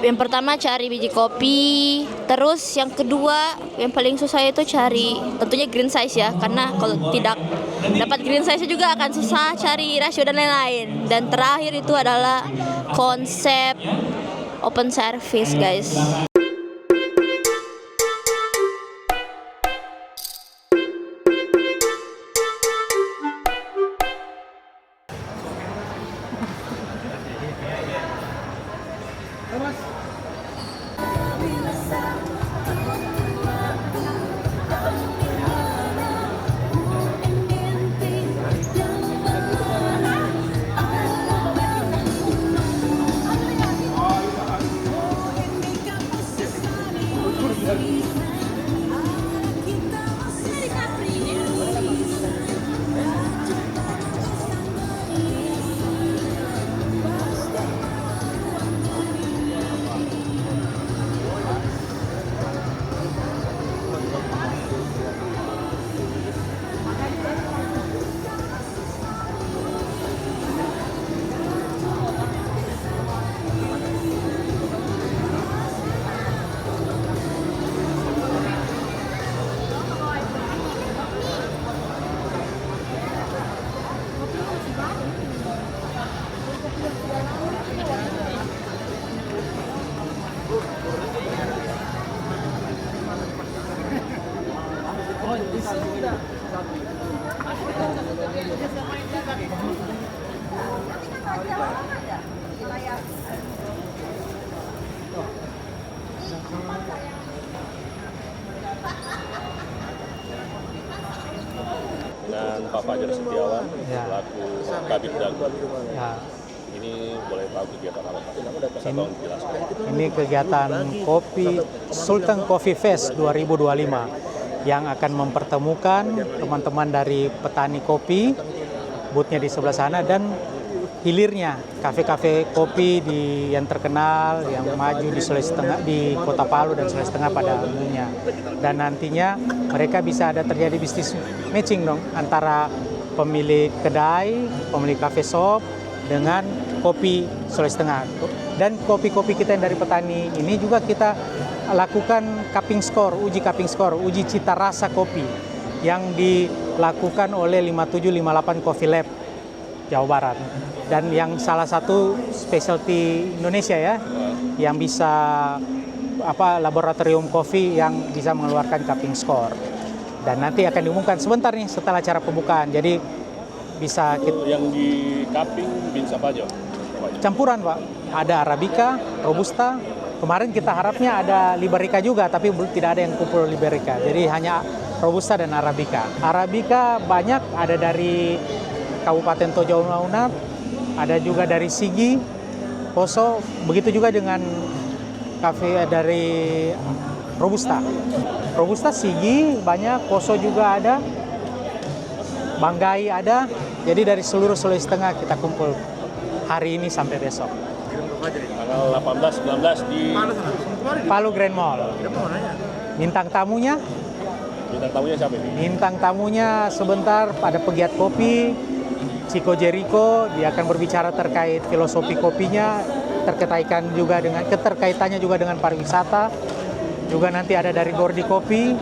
Yang pertama cari biji kopi, terus yang kedua yang paling susah itu cari tentunya green size ya, karena kalau tidak dapat green size juga akan susah cari rasio dan lain-lain. Dan terakhir itu adalah konsep open service guys. Dan Pak Fajar Setiawan selaku Kabid Dagu. Ya. Ini boleh tahu kegiatan apa Pak? Tolong dijelaskan. Ini kegiatan kopi Sultan Coffee Fest 2025 yang akan mempertemukan teman-teman dari petani kopi, boothnya di sebelah sana, dan hilirnya kafe-kafe kopi yang terkenal, yang maju di Sulawesi Tengah, di Kota Palu dan Sulawesi Tengah pada umumnya. Dan nantinya mereka bisa ada terjadi bisnis matching dong antara pemilik kedai, pemilik cafe shop dengan kopi Sulawesi Tengah. Dan kopi-kopi kita yang dari petani ini juga kita lakukan cupping score, uji cita rasa kopi yang dilakukan oleh 5758 Coffee Lab Jawa Barat. Dan yang salah satu specialty Indonesia ya, yang bisa laboratorium kopi yang bisa mengeluarkan cupping score. Dan nanti akan diumumkan sebentar nih setelah acara pembukaan. Jadi bisa Yang di cupping beans apa aja? campuran Pak. Ada Arabica, Robusta. Kemarin kita harapnya ada Liberica juga, tapi tidak ada yang kumpul Liberica. Jadi hanya Robusta dan Arabica. Arabica banyak, ada dari Kabupaten Tojo Unat, ada juga dari Sigi, Poso, begitu juga dengan kafe dari Robusta. Robusta Sigi banyak, Poso juga ada, Banggai ada. Jadi dari seluruh Sulawesi Tengah kita kumpul hari ini sampai besok. Tanggal 18-19 di Palu Grand Mall. Bintang tamunya siapa ini? Bintang tamunya sebentar pada pegiat kopi, Chico Jericho. Dia akan berbicara terkait filosofi kopinya, keterkaitannya juga dengan pariwisata. Juga nanti ada dari Gordi Kopi,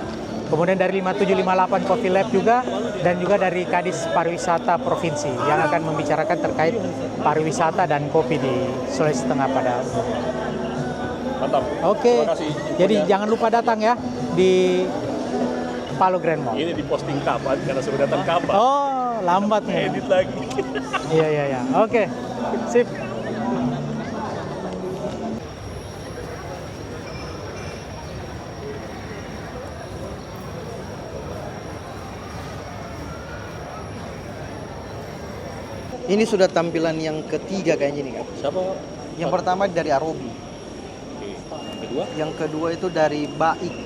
kemudian dari 5758 Coffee Lab juga, dan juga dari Kadis Pariwisata Provinsi yang akan membicarakan terkait pariwisata dan kopi di Sulawesi Tengah pada umumnya. Mantap. Oke, Terima kasih. jadi jangan lupa datang ya di Palu Grand Mall. Ini diposting kapan? Karena sudah datang kapan? Oh, lambat nih. Edit lagi. Iya. Oke, sip. Ini sudah tampilan yang ketiga kayaknya nih Kak. Siapa? Yang pertama dari Arobi. Oke. Yang kedua? Yang kedua itu dari Baik.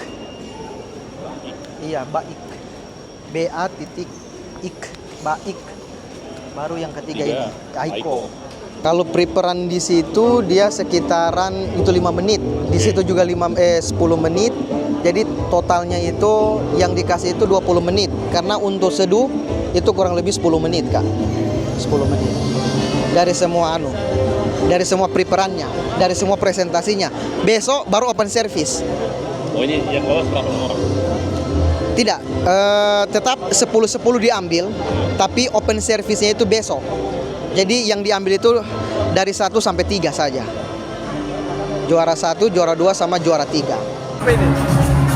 Iya, Baik. BA.ik. Baik. Baru yang ketiga ini, Aiko. Kalau preparan di situ dia sekitaran itu 5 menit. Di situ juga 10 menit. Jadi totalnya itu yang dikasih itu 20 menit. Karena untuk seduh itu kurang lebih 10 menit, Kak. 10 menit. Dari semua dari semua preparannya, dari semua presentasinya. Besok baru open service. Oh, ini yang lolos berapa orang? Tidak, tetap 10-10 diambil, tapi open service-nya itu besok. Jadi yang diambil itu dari 1 sampai 3 saja. Juara 1, juara 2, sama juara 3.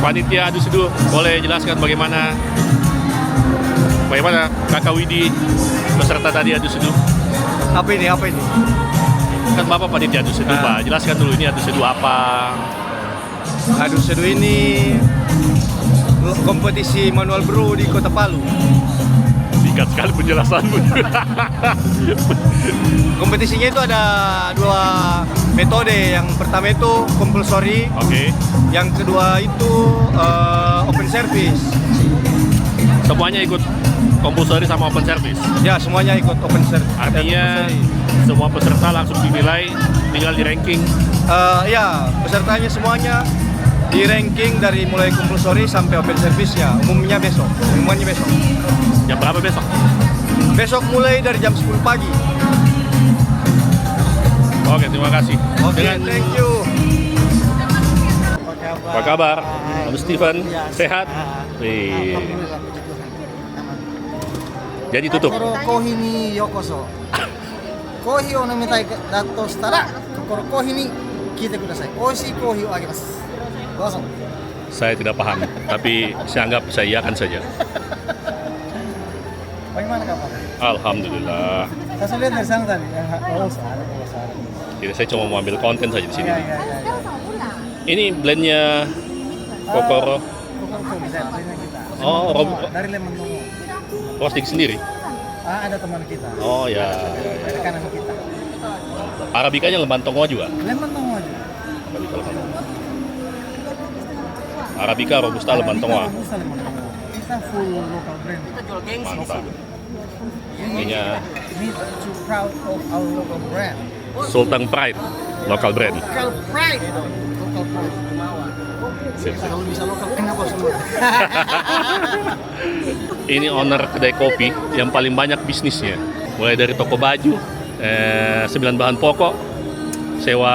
Panitia adu seduh, boleh jelaskan bagaimana Kakak Widi peserta tadi adu seduh? Apa ini? Kan Bapak panitia adu seduh, Pak. Jelaskan dulu ini adu seduh apa? Adu seduh ini kompetisi manual brew di Kota Palu. Singkat sekali penjelasanmu. Kompetisinya itu ada 2 metode. Yang pertama itu compulsory. Oke. Yang kedua itu open service. Semuanya ikut compulsory sama open service. Ya, semuanya ikut open service. Artinya semua peserta langsung dinilai, tinggal di ranking. Ya, pesertanya semuanya di ranking dari mulai compulsory sampai open service-nya. Umumnya besok. Jam berapa besok? Besok mulai dari jam 10 pagi. Oke, terima kasih. Oke, thank you. Apa kabar? Om Steven, sehat? Wih. Jadi tutup. Kohi ni yokoso. Kohi o namitai datto shitara, kokoro kohi ni kiite kudasai. Oishii kohi o agemasu. Dozo. Saya tidak paham, tapi saya anggap saya iakan saja. Bagaimana kabar? Alhamdulillah. Saya lihat dari sana tadi. Lolos ada. Jadi saya cuma mau ambil konten saja di sini. Iya. Ini blendnya Kokoro. Kokoro kopi saya punya kita. Oh, Dari Lemon Tongo. roasting sendiri. Ada teman kita. Oh ya. Dari kanan kita. Arabikanya Lemban Tongo juga. Lemon Tongo aja. Arabika Lemban Tongo. Arabika Robusta Lemban Tongo. Robusta Lemon Tongo. Kita full local brand. Mantap. We need to proud of our local brand. Sultan Pride, local brand. Local pride. Local pride. Kalau bisa lokal, kenapa semua? Ini owner kedai kopi yang paling banyak bisnisnya. Mulai dari toko baju, 9 bahan pokok, sewa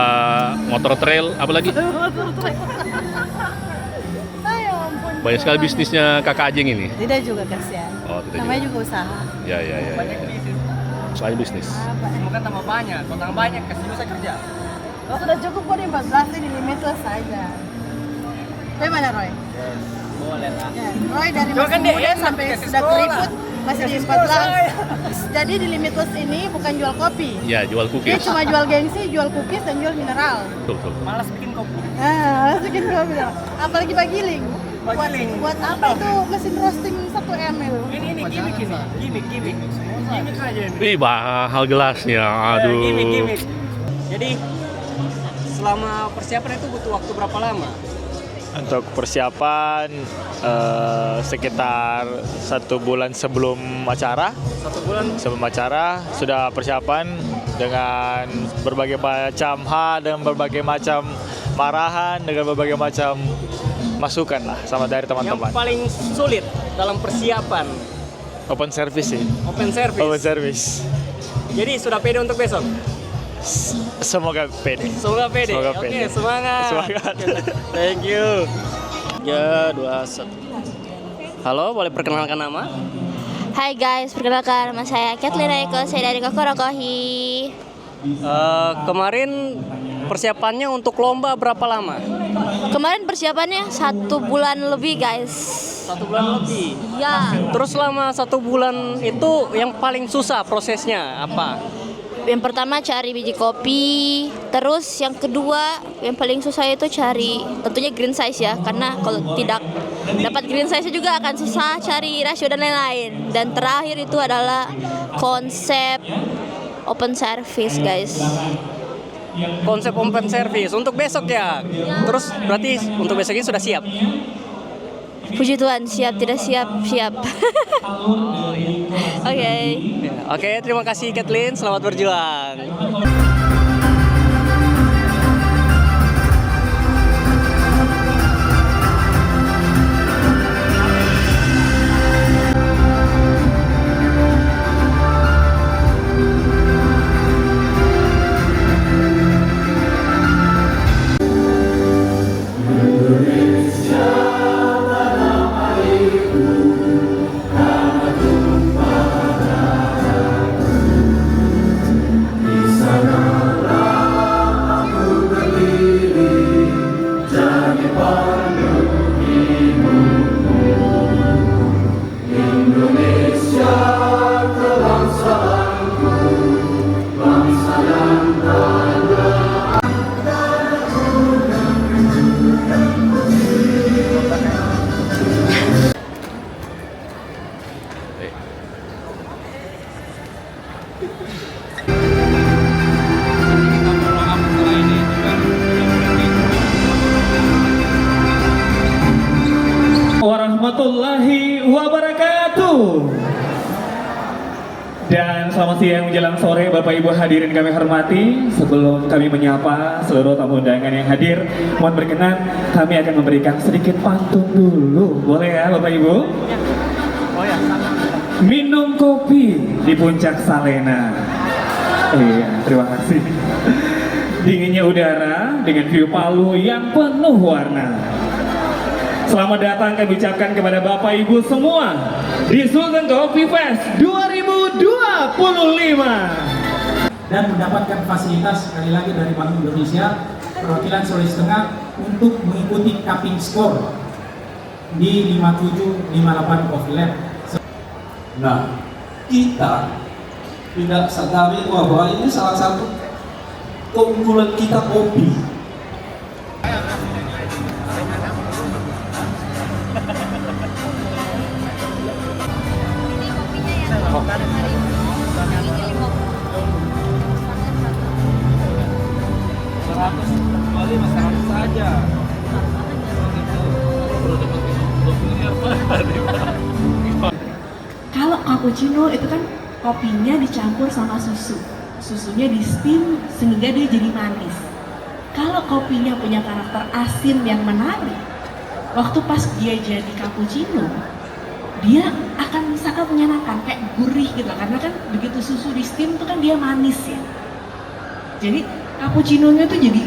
motor trail, apa lagi? Banyak sekali bisnisnya Kakak Ajeng ini. Tidak juga kasihan. Oh, tidak Namanya juga. juga usaha. Ya. Banyak bisnis. Semoga tambah banyak. Kalau tambah banyak, kasih bisa kerja. Oh, sudah cukup kok di 14 ini limitless saja. Bagaimana Roy? Boleh lah. Ya, Roy dari masih muda sampai sudah keriput masih di 14. Jadi di limitless ini bukan jual kopi. Ya, jual Dia cookies. cuma jual gengsi, jual cookies dan jual mineral. Betul. Malas bikin kopi. Masukin kopi dong. Apalagi bagiling. Buat apa itu mesin roasting 1 ml? Ini gimmick ini. Gimmick aja ini. Wih, mahal gelasnya. Aduh. Gimmick. Jadi selama persiapan itu butuh waktu berapa lama? Untuk persiapan sekitar 1 bulan sebelum acara. 1 bulan. Sebelum acara sudah persiapan dengan berbagai macam hal, dengan berbagai macam marahan, dengan berbagai macam masukan lah sama dari teman-teman. Yang paling sulit dalam persiapan Open service sih. open service. Open service. Jadi sudah pede untuk besok. Semoga pede. Semoga pede. Semoga Oke, pede. semangat. Semangat. Thank you. 3, 2, 1. Halo, boleh perkenalkan nama? Hai guys, perkenalkan nama saya Kathleen Aiko, saya dari Kokoro Kohi. Kemarin persiapannya untuk lomba berapa lama? Kemarin persiapannya 1 bulan lebih guys. 1 bulan lebih. Ya, Terus selama 1 bulan itu yang paling susah prosesnya apa? yang pertama cari biji kopi, terus yang kedua yang paling susah itu cari tentunya green size ya, karena kalau tidak dapat green size juga akan susah cari rasio dan lain-lain. Dan terakhir itu adalah konsep open service guys. Konsep open service untuk besok ya. Terus berarti untuk besok ini sudah siap. Puji Tuhan, siap tidak siap, siap. Oke. Oke, terima kasih Kathleen, selamat berjuang. Dan selamat siang menjelang sore Bapak Ibu hadirin kami hormati. Sebelum kami menyapa seluruh tamu undangan yang hadir, mohon berkenan kami akan memberikan sedikit pantun dulu. Boleh ya Bapak Ibu? Minum kopi di puncak Salena. Iya, terima kasih. Dinginnya udara dengan view Palu yang penuh warna. Selamat datang kami ucapkan kepada Bapak Ibu semua di Sultan Coffee Fest 2025 dan mendapatkan fasilitas sekali lagi dari Bank Indonesia perwakilan Sulawesi Tengah untuk mengikuti cupping score di 5758 Coffee Lab. Nah, kita tidak sadari bahwa ini salah satu keunggulan kita kopi. Kalau cappuccino itu kan kopinya dicampur sama susu, susunya di steam sehingga dia jadi manis. Kalau kopinya punya karakter asin yang menarik, waktu pas dia jadi cappuccino, dia akan sangat menyenangkan, kayak gurih gitu, karena kan begitu susu di steam itu kan dia manis ya. Jadi cappuccino-nya tuh jadi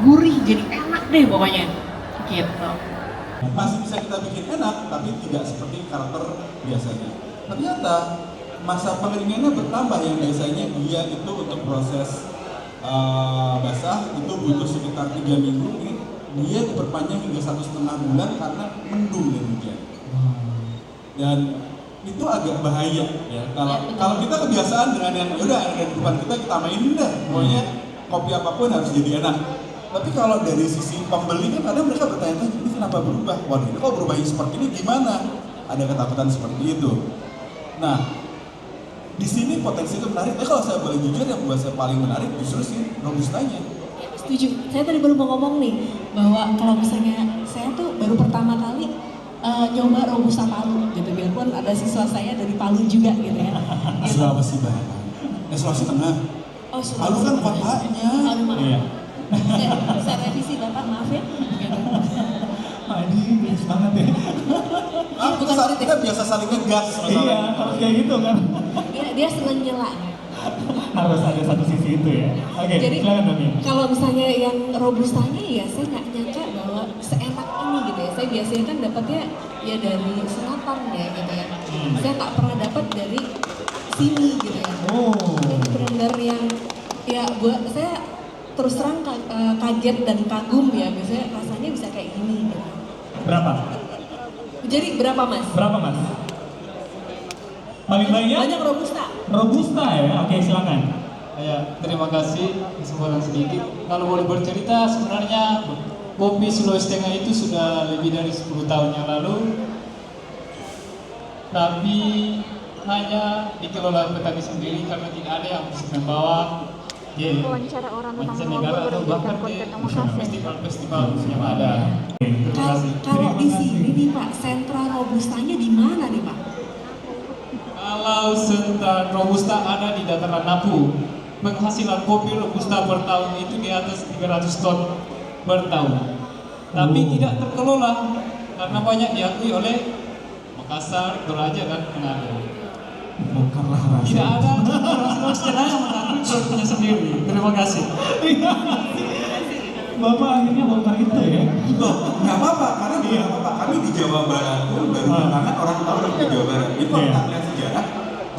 gurih, jadi enak deh pokoknya gitu. Masih bisa kita bikin enak, tapi tidak seperti karakter biasanya. Ternyata masa pengeringannya bertambah, yang biasanya dia itu untuk proses basah itu butuh sekitar 3 minggu, dia diperpanjang hingga 1,5 bulan karena mendung dan hujan. Dan itu agak bahaya ya. Kalau kita kebiasaan dengan yang udah ada di depan kita mainin deh, pokoknya kopi apapun harus jadi enak. Tapi kalau dari sisi pembeli kan kadang mereka bertanya-tanya, ini kenapa berubah? Waduh, ini kok berubah seperti ini gimana? Ada ketakutan seperti itu. Nah, di sini potensi itu menarik. Tapi kalau saya boleh jujur, yang buat saya paling menarik justru sih robustanya. Setuju. Saya tadi baru mau ngomong nih bahwa kalau misalnya saya tuh baru pertama kali nyoba robusta Palu gitu, biarpun ada siswa saya dari Palu juga gitu ya. Sulawesi Barat. Sulawesi Tengah. Oh, Sulawesi. Palu kan kotanya. Iya. Saya revisi Bapak, maaf ya. Ini biasa banget ya. Bukan kita biasa saling ngegas. Iya, harus kayak gitu kan. Dia seneng nyela. Harus ada satu sisi itu ya. Oke, jadi silakan Doni. kalau misalnya yang robustanya ya saya nggak nyangka bahwa seenak ini gitu ya. Saya biasanya kan dapatnya ya dari selatan ya gitu ya. Saya nggak pernah dapat dari sini gitu ya. Ini benar-benar yang ya buat saya terus terang kaget dan kagum ya. Biasanya rasanya bisa kayak gini gitu. Berapa? Jadi berapa Mas? Berapa Mas? Paling banyak? Banyak robusta. Robusta ya, oke silakan. Ya, terima kasih kesempatan sedikit. Kalau boleh bercerita, sebenarnya kopi Sulawesi Tengah itu sudah lebih dari 10 tahun yang lalu, tapi hanya dikelola petani sendiri karena tidak ada yang bisa membawa Wawancara orang tentang mancanegara atau bahkan di festival-festival yang ada. Kalau di sini nih Pak, sentra robustanya di mana nih Pak? Kalau sentra robusta ada di dataran Napu. Penghasilan kopi robusta per tahun itu di atas 300 ton per tahun. Tapi tidak terkelola karena banyak diakui oleh Makassar, Toraja dan Manado. Tidak ada orang secara yang mengakui produknya sendiri. Terima kasih. Bapak akhirnya bongkar itu ya? Loh, nggak apa-apa, karena nggak apa-apa. Kami di Jawa Barat pun baru belakangan orang tahu di Jawa Barat. Itu kita lihat sejarah.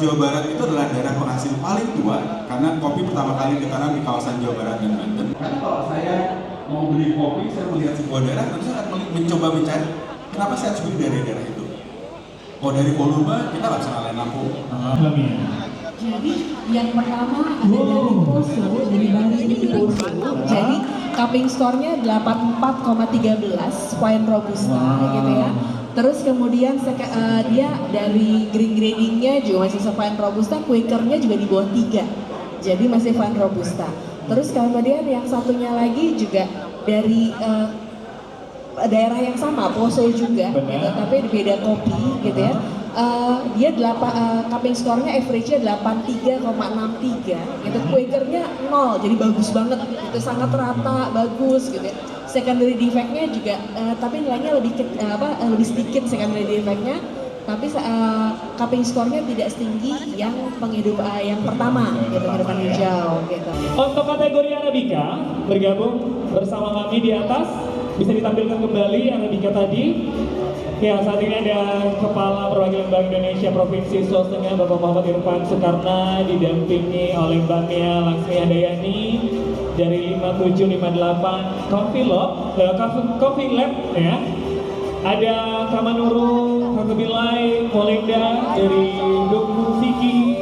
Jawa Barat itu adalah daerah penghasil paling tua karena kopi pertama kali ditanam di kawasan Jawa Barat dan Banten. Karena kalau saya mau beli kopi, saya melihat sebuah daerah, tentu saya akan mencoba mencari kenapa saya harus beli daerah-daerah itu. Kalau dari volume, kita nggak bisa ngalahin Lampung. Jadi yang pertama ada dari Poso, dari Bali ini di Poso. Jadi cupping score-nya 84,13 wine robusta gitu ya. Terus kemudian dia dari green gradingnya juga masih fine robusta, quakernya juga di bawah 3. Jadi masih fine robusta. Terus kemudian yang satunya lagi juga dari daerah yang sama, Poso juga, gitu, tapi beda kopi gitu ya. Dia cupping score-nya average-nya 83,63 gitu. Quakernya 0, jadi bagus banget itu, sangat rata, bagus gitu ya. Secondary defect-nya juga tapi nilainya lebih sedikit secondary defect-nya, tapi cupping score-nya tidak setinggi yang yang pertama gitu, kehidupan hijau gitu. Untuk kategori Arabica bergabung bersama kami di atas, bisa ditampilkan kembali Arabica tadi. Ya, saat ini ada Kepala Perwakilan Bank Indonesia Provinsi Sulawesi Tengah Bapak Muhammad Irfan Soekarna, didampingi oleh Mbak Mia Laksmi Handayani dari 5758 Coffee Lab ya. Ada Kamanuru, Kakebilai, Polenda dari Doku Siki,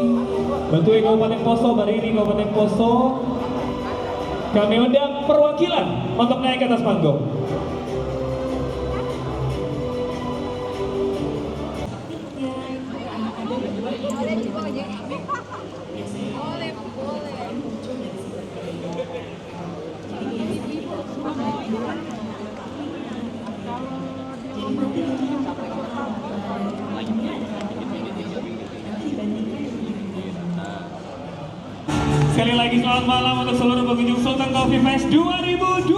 Bantue Kabupaten Poso, Barini Kabupaten Poso. Kami undang perwakilan untuk naik ke atas panggung. Sekali lagi selamat malam untuk seluruh pengunjung Sultan Coffee Fest 2025.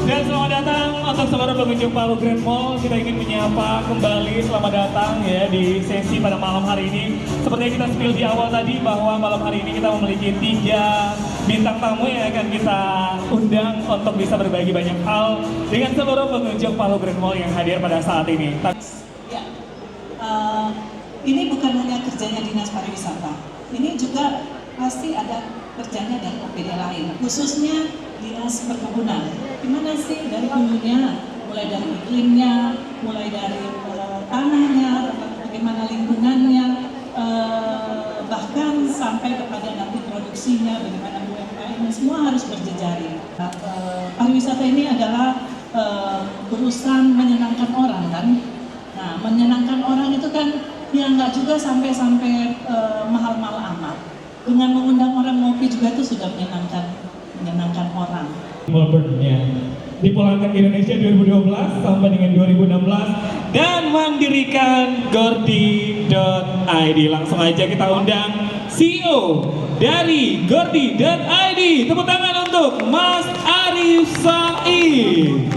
Dan selamat datang untuk seluruh pengunjung Palu Grand Mall. Kita ingin menyapa kembali selamat datang ya di sesi pada malam hari ini. Seperti yang kita spill di awal tadi bahwa malam hari ini kita memiliki 3 bintang tamu yang akan kita undang untuk bisa berbagi banyak hal dengan seluruh pengunjung Palu Grand Mall yang hadir pada saat ini. Ya, ini bukan hanya kerjanya Dinas Pariwisata. Ini juga pasti ada kerjanya dari OPD lain, khususnya Dinas Perkebunan. Gimana sih dari hulunya, mulai dari iklimnya, mulai dari tanahnya, bagaimana lingkungannya, bahkan sampai kepada nanti produksinya, bagaimana UMKM, semua harus berjejaring. Pariwisata ini adalah urusan menyenangkan orang kan. Nah, menyenangkan orang itu kan ya nggak juga sampai mahal-mahal amat. Dengan mengundang orang ngopi juga itu sudah menyenangkan orang. Melbourne ya, dipulangkan ke Indonesia 2012 sampai dengan 2016 dan mendirikan Gordi.id. Langsung aja kita undang CEO dari Gordi.id. Tepuk tangan untuk Mas Arif Said.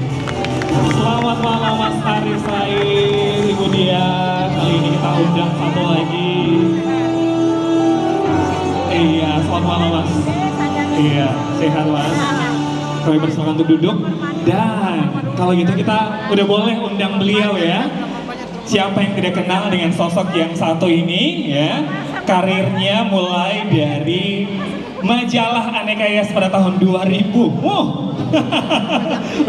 Selamat malam Mas Arif Said, Ibu Dia. Kali ini kita undang satu lagi. Iya, selamat malam Mas. Iya, sehat Mas. Kami persilakan untuk duduk. Dan kalau gitu kita udah boleh undang beliau ya. Siapa yang tidak kenal dengan sosok yang satu ini ya. Karirnya mulai dari majalah Aneka Yas pada tahun 2000.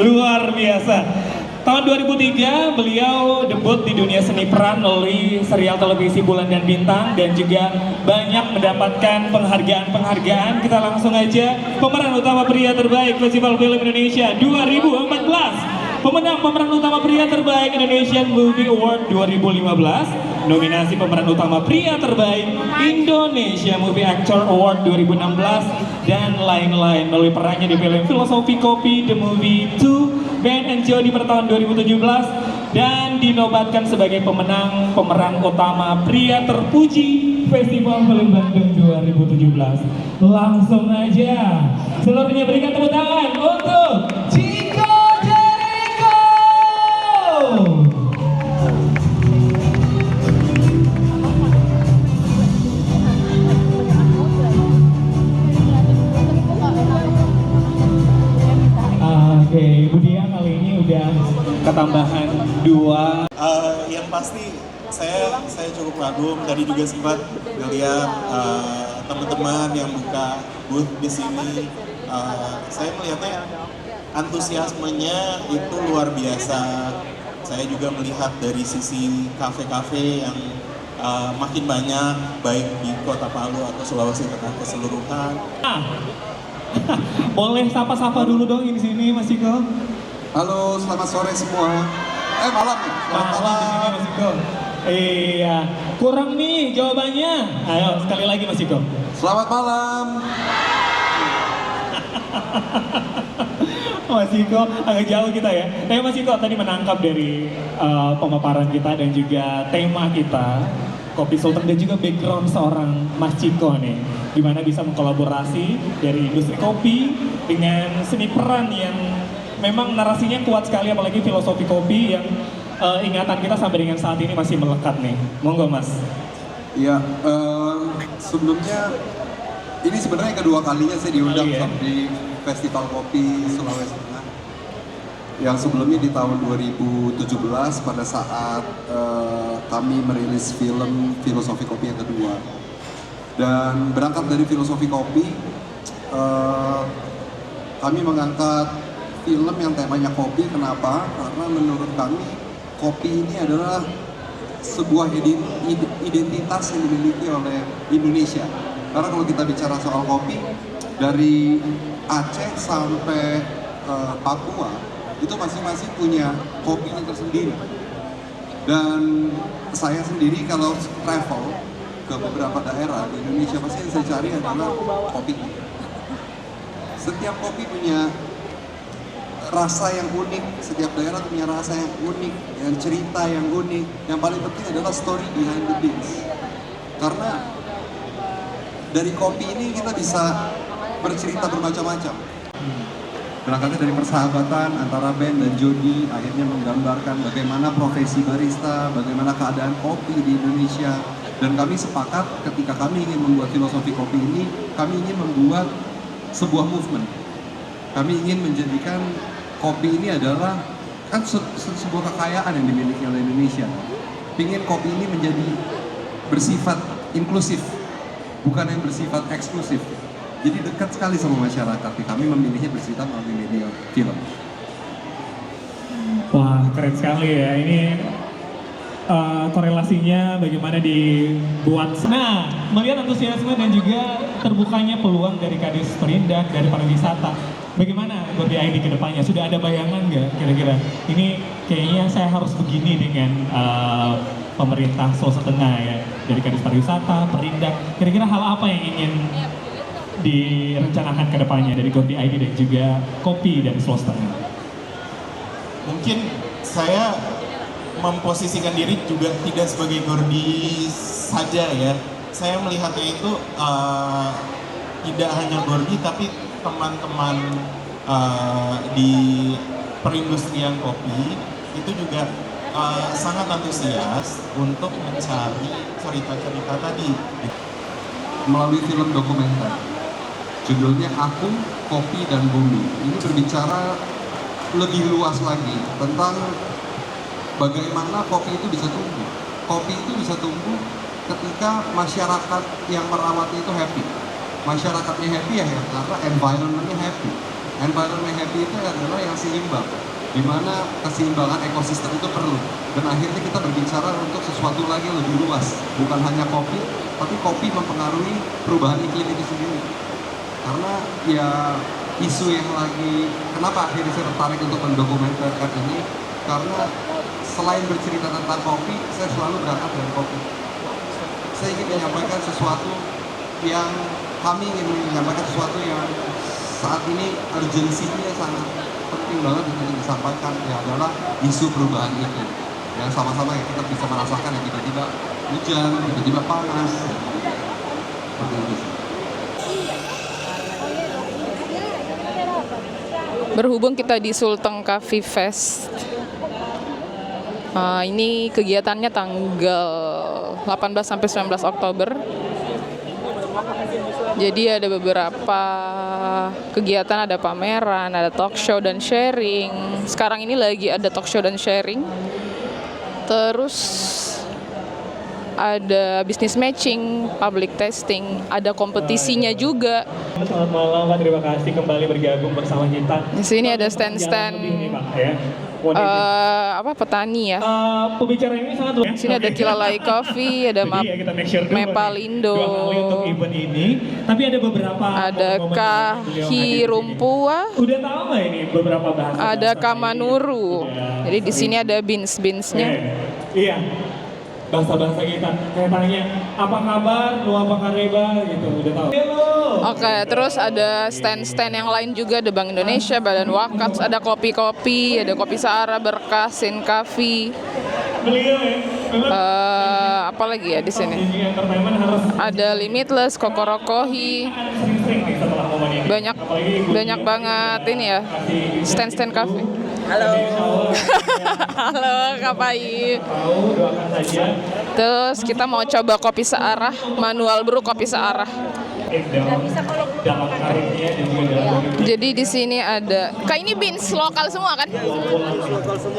Luar biasa. Tahun 2003 beliau debut di dunia seni peran melalui serial televisi Bulan dan Bintang dan juga banyak mendapatkan penghargaan-penghargaan. Kita langsung aja pemeran utama pria terbaik Festival Film Indonesia 2014. Pemenang pemeran utama pria terbaik Indonesian Movie Award 2015. Nominasi pemeran utama pria terbaik Indonesia Movie Actor Award 2016 dan lain-lain melalui perannya di film Filosofi Kopi, The Movie 2, Ben and Jody pada tahun 2017 dan dinobatkan sebagai pemenang pemeran utama pria terpuji Festival Film Bandung 2017. Langsung aja seluruhnya berikan tepuk tangan untuk Chico Jericho. Oke, Ibu Dia kali ini udah ketambahan 2. Yang pasti saya cukup kagum. Tadi juga sempat melihat teman-teman yang buka booth di sini. Saya melihatnya antusiasmenya itu luar biasa. Saya juga melihat dari sisi kafe-kafe yang makin banyak, baik di Kota Palu atau Sulawesi Tengah keseluruhan. Boleh sapa-sapa dulu dong di sini Mas Iko. Halo, selamat sore semua. Malam nih. Selamat malam di sini Mas Iko. Iya, kurang nih jawabannya. Ayo sekali lagi Mas Iko. Selamat malam. Mas Iko, agak jauh kita ya. Tapi Mas Iko tadi menangkap dari pemaparan kita dan juga tema kita, Kopi Sultan, dan juga background seorang Mas Ciko nih, gimana bisa mengkolaborasi dari industri kopi dengan seni peran yang memang narasinya kuat sekali, apalagi filosofi kopi yang ingatan kita sampai dengan saat ini masih melekat nih. Monggo Mas. Iya, sebelumnya ini sebenarnya kedua kalinya saya diundang di Festival Kopi Sulawesi Tengah. Yang sebelumnya di tahun 2017 pada saat kami merilis film Filosofi Kopi yang kedua. Dan berangkat dari Filosofi Kopi, kami mengangkat film yang temanya kopi. Kenapa? Karena menurut kami kopi ini adalah sebuah identitas yang dimiliki oleh Indonesia. Karena kalau kita bicara soal kopi, dari Aceh sampai Papua, itu masing-masing punya kopinya tersendiri. Dan saya sendiri kalau travel ke beberapa daerah di Indonesia, pasti yang saya cari adalah kopi. Setiap kopi punya rasa yang unik, setiap daerah punya rasa yang unik, yang cerita yang unik. Yang paling penting adalah story behind the beans. Karena dari kopi ini kita bisa bercerita bermacam-macam. Berangkatnya dari persahabatan antara Ben dan Jody, akhirnya menggambarkan bagaimana profesi barista, bagaimana keadaan kopi di Indonesia. Dan kami sepakat ketika kami ingin membuat filosofi kopi ini, kami ingin membuat sebuah movement. Kami ingin menjadikan kopi ini adalah kan sebuah kekayaan yang dimiliki oleh Indonesia. Ingin kopi ini menjadi bersifat inklusif, bukan yang bersifat eksklusif. Jadi dekat sekali sama masyarakat. Kami memilihnya bercerita melalui media film. Wah, keren sekali ya. Ini korelasinya bagaimana dibuat. Nah, melihat antusiasme dan juga terbukanya peluang dari Kadis Perindak, dari pariwisata, bagaimana buat DID ke depannya? Sudah ada bayangan nggak kira-kira? Ini kayaknya saya harus begini dengan pemerintah Sulawesi Tengah ya, dari Kadis Pariwisata, Perindak. Kira-kira hal apa yang ingin direncanakan ke depannya dari GoDID dan juga kopi dari Sulawesi Tengah? Mungkin saya memposisikan diri juga tidak sebagai Gordi saja ya. Saya melihatnya itu tidak hanya Gordi tapi teman-teman di perindustrian kopi itu juga sangat antusias untuk mencari cerita-cerita tadi. Melalui film dokumenter, judulnya Aku, Kopi, dan Bumi. Ini berbicara lebih luas lagi tentang bagaimana kopi itu bisa tumbuh. Kopi itu bisa tumbuh ketika masyarakat yang merawatnya itu happy. Masyarakatnya happy ya karena environment-nya happy. Environment happy itu adalah yang seimbang, di mana keseimbangan ekosistem itu perlu. Dan akhirnya kita berbicara untuk sesuatu lagi yang lebih luas, bukan hanya kopi, tapi kopi mempengaruhi perubahan iklim itu sendiri. Karena ya isu yang lagi, kenapa akhirnya saya tertarik untuk mendokumenterkan ini? Karena selain bercerita tentang kopi, saya selalu berangkat dari kopi. Saya ingin menyampaikan sesuatu yang, kami ingin menyampaikan sesuatu yang saat ini urgensinya sangat penting banget untuk disampaikan, ya adalah isu perubahan iklim. Yang sama-sama yang kita bisa merasakan, yang tiba-tiba hujan, tiba-tiba panas. Seperti itu. Berhubung kita di Sulteng Coffee Fest, ini kegiatannya tanggal 18 sampai 19 Oktober. Jadi ada beberapa kegiatan, ada pameran, ada talk show dan sharing. Sekarang ini lagi ada talk show dan sharing. Terus ada business matching, public testing, ada kompetisinya juga. Selamat malam Pak, terima kasih kembali bergabung bersama kita. Di sini ada stand-stand petani ya. Pembicara ini sangat luas. Di sini ada Kilalai Coffee, ada Mepalindo. Untuk event ini, tapi ada beberapa. Ada Kahirumpua. Udah tahu nggak ini beberapa bahasa? Ada Kamanuru. Jadi di sini ada beans-beansnya. Iya. bahasa-bahasa kita. Kayak tanya, apa kabar, lu apa kareba gitu, udah tahu. Oke, terus ada stand-stand yang lain juga, ada Bank Indonesia, Badan Wakaf, ada kopi-kopi, ada Kopi Searah, Berkah, Sin Coffee. Apa lagi ya di sini? Ada Limitless, Kokoro Kohi. Banyak banget ini ya, stand-stand kafe. Halo. Halo Kak Pai. Terus kita mau coba Kopi Searah, manual brew Kopi Searah. Jadi di sini ada, Kak, ini beans lokal semua kan?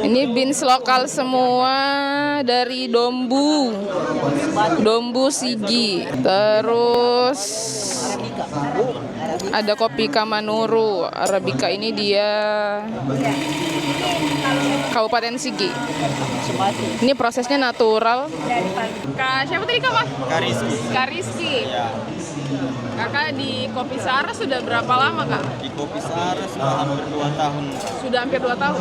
Ini beans lokal semua dari Dombu Sigi. Terus ada kopi Kamanuru Arabica, ini dia Kabupaten Sigi. Ini prosesnya natural. Kak, siapa tadi Kak? Kak Rizky. Kakak di Kopi Searah sudah berapa lama Kak? Di Kopi Searah sudah hampir 2 tahun. Sudah hampir 2 tahun?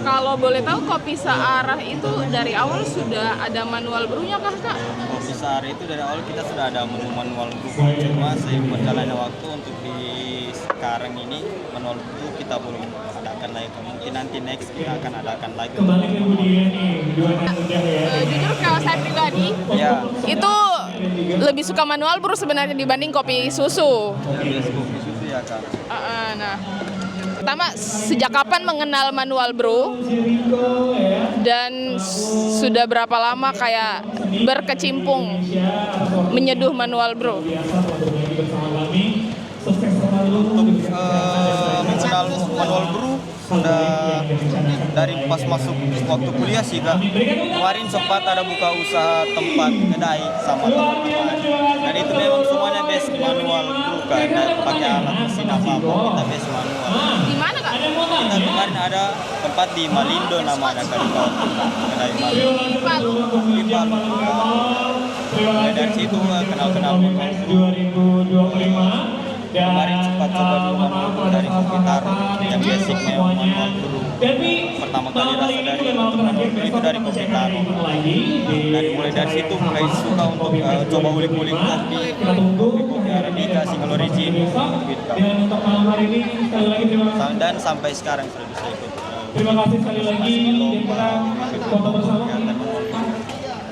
Kalau boleh tahu Kopi Searah itu dari awal sudah ada manual brewnya kah Kak? Kopi Searah itu dari awal kita sudah ada manual brew. Cuma seiring berjalannya waktu untuk di sekarang ini manual brew kita belum adakan lagi. Mungkin nanti next kita akan adakan lagi. Jujur kalau saya pribadi, itu lebih suka manual brew sebenarnya dibanding kopi susu. Kopi susu ya Kak. Nah, pertama sejak kapan mengenal manual brew dan sudah berapa lama kayak berkecimpung menyeduh manual brew? Untuk mengenal manual brew sudah dari pas masuk waktu kuliah sih Kak. Kemarin sempat ada buka usaha tempat kedai sama teman-teman. Dan itu memang semuanya base manual brew Kak. Dan pakai alat mesin apa-apa kita base manual. Di mana Kak? Kita kemarin ada tempat di Malindo namanya Kak. Kedai Malindo. Di Palu. Dari situ kenal-kenal manual brew. Kemarin sempat coba manual dari Kopi Taro yang basic memang manual brew. Pertama kali rasa dari manual brew itu dari Kopi Taro. Dan mulai dari situ mulai suka untuk coba ulik-ulik kopi Arabica, single origin gitu. Dan sampai sekarang sudah bisa ikut. Terima kasih sekali lagi foto bersama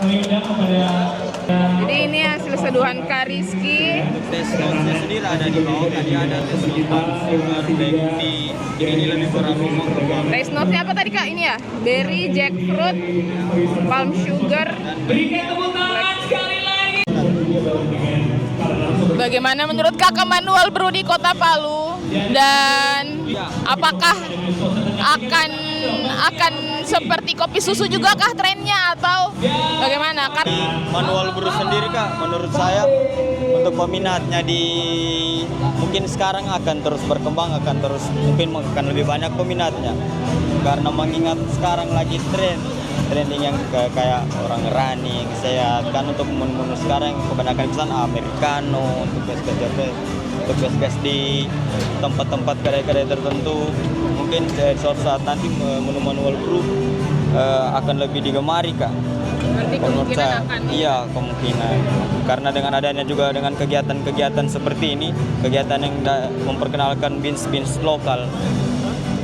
kami undang kepada. Jadi ini hasil seduhan Kak Rizky. Tes notes-nya sendiri ada di bawah, tadi ada tes notes berarti ini lebih beraroma. Taste notes-nya apa tadi Kak? Ini ya, berry, jackfruit, palm sugar. Berikan tepuk tangan sekali lagi. Bagaimana menurut Kakak manual brew di Kota Palu? Dan apakah akan seperti kopi susu juga kah trennya atau bagaimana? Kan manual brew sendiri Kak, menurut saya untuk peminatnya mungkin sekarang akan terus berkembang, mungkin akan lebih banyak peminatnya karena mengingat sekarang lagi trending yang kayak orang running, sehat kan. Untuk menu sekarang kebanyakan pesan americano untuk gas di tempat-tempat kedai-kedai tertentu. Mungkin suatu saat nanti menu manual brew akan lebih digemari Kak. Berarti kemungkinan akan? Iya, kemungkinan. Karena dengan adanya juga dengan kegiatan-kegiatan seperti ini, kegiatan yang memperkenalkan beans lokal.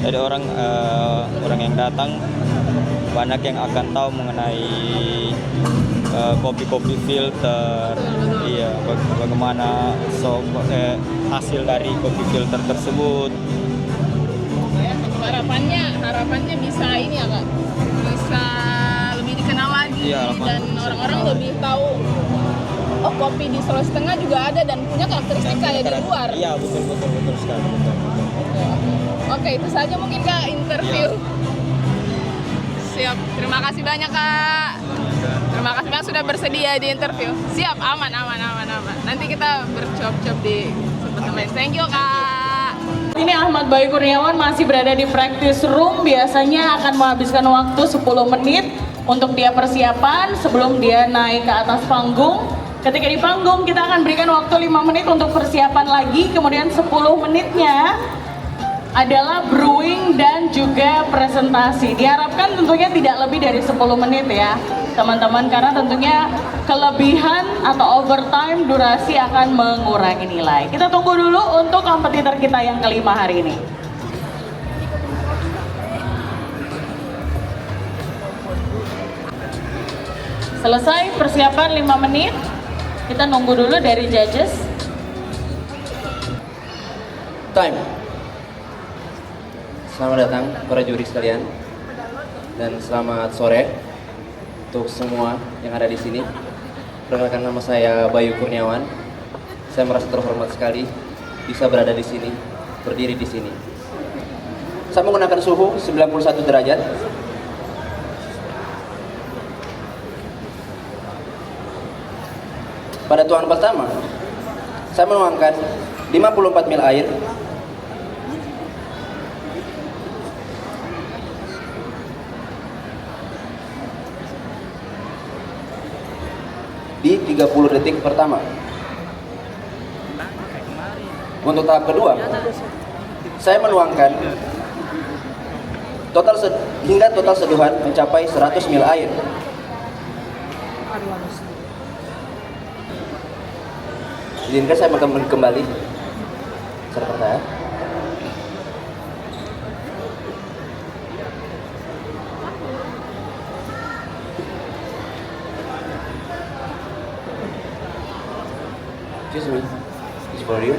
Jadi orang yang datang banyak yang akan tahu mengenai kopi-kopi filter. Iya, bagaimana hasil dari kopi filter tersebut. Harapannya bisa ini ya Kak, bisa lebih dikenal lagi dan orang-orang lebih tahu kopi di Sulawesi Tengah juga ada dan punya karakteristik kayak di luar. Iya, betul sekali. Oke, itu saja mungkin Kak interview. Siap, terima kasih banyak Kak. Terima kasih banyak sudah bersedia di interview. Siap, aman. Nanti kita bercop-cop di tempat lain. Thank you Kak. Ini Ahmad Bayu Kurniawan masih berada di practice room. Biasanya akan menghabiskan waktu 10 menit untuk dia persiapan sebelum dia naik ke atas panggung. Ketika di panggung kita akan berikan waktu 5 menit untuk persiapan lagi. Kemudian 10 menitnya adalah brewing dan juga presentasi. Diharapkan tentunya tidak lebih dari 10 menit ya. teman-teman, karena tentunya kelebihan atau overtime durasi akan mengurangi nilai. Kita tunggu dulu untuk kompetitor kita yang kelima hari ini. Selesai persiapan 5 menit. Kita nunggu dulu dari judges. Time. Selamat datang para juri sekalian dan selamat sore untuk semua yang ada di sini. Perkenalkan, nama saya Bayu Kurniawan. Saya merasa terhormat sekali bisa berada di sini, berdiri di sini. Saya menggunakan suhu 91 derajat. Pada tuangan pertama, saya menuangkan 54 ml air di 30 detik pertama. Untuk tahap kedua, saya menuangkan hingga total seduhan mencapai 100 ml air. Izinkan saya kembali serta saya. Excuse me, it's for you.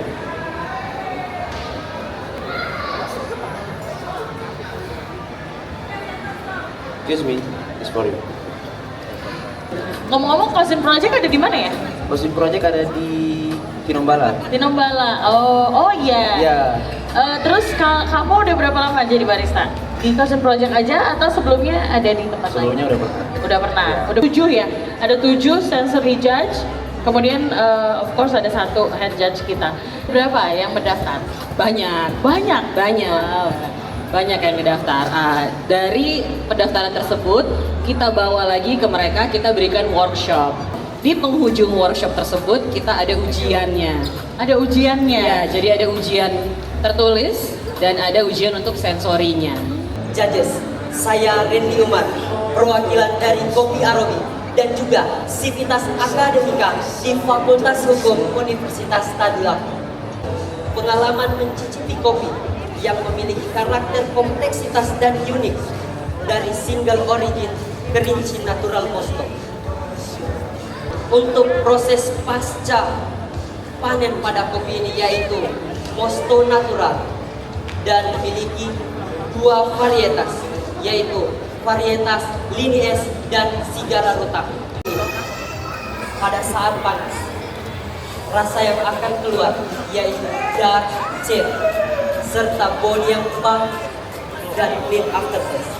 Excuse me, it's for you. Ngomong-ngomong, Closing Project ada di mana ya? Closing Project ada di Tinombala. Tinombala. Oh iya. Ya. Terus kamu udah berapa lama jadi barista? Di Closing Project aja atau sebelumnya ada di tempat lain? Sebelumnya udah pernah. Udah pernah. Udah 7 ya? Ada 7 sensory judge. Kemudian of course ada 1 head judge kita. Berapa yang mendaftar? Banyak. Banyak. Wow. Banyak yang mendaftar. Dari pendaftaran tersebut kita bawa lagi ke mereka, kita berikan workshop. Di penghujung workshop tersebut kita ada ujiannya. Ada ujiannya? Ya, jadi ada ujian tertulis dan ada ujian untuk sensorinya. Judges, saya Randy Umar, perwakilan dari Kopi Aromi dan juga Sivitas Akademika di Fakultas Hukum Universitas Tadulako. Pengalaman mencicipi kopi yang memiliki karakter kompleksitas dan unik dari single origin kerinci natural mosto. Untuk proses pasca panen pada kopi ini yaitu mosto natural dan memiliki 2 varietas yaitu varietas Linies dan Sigara Rutak. Pada saat panas, rasa yang akan keluar yaitu dark cherry serta body yang tebal dan clean aftertaste.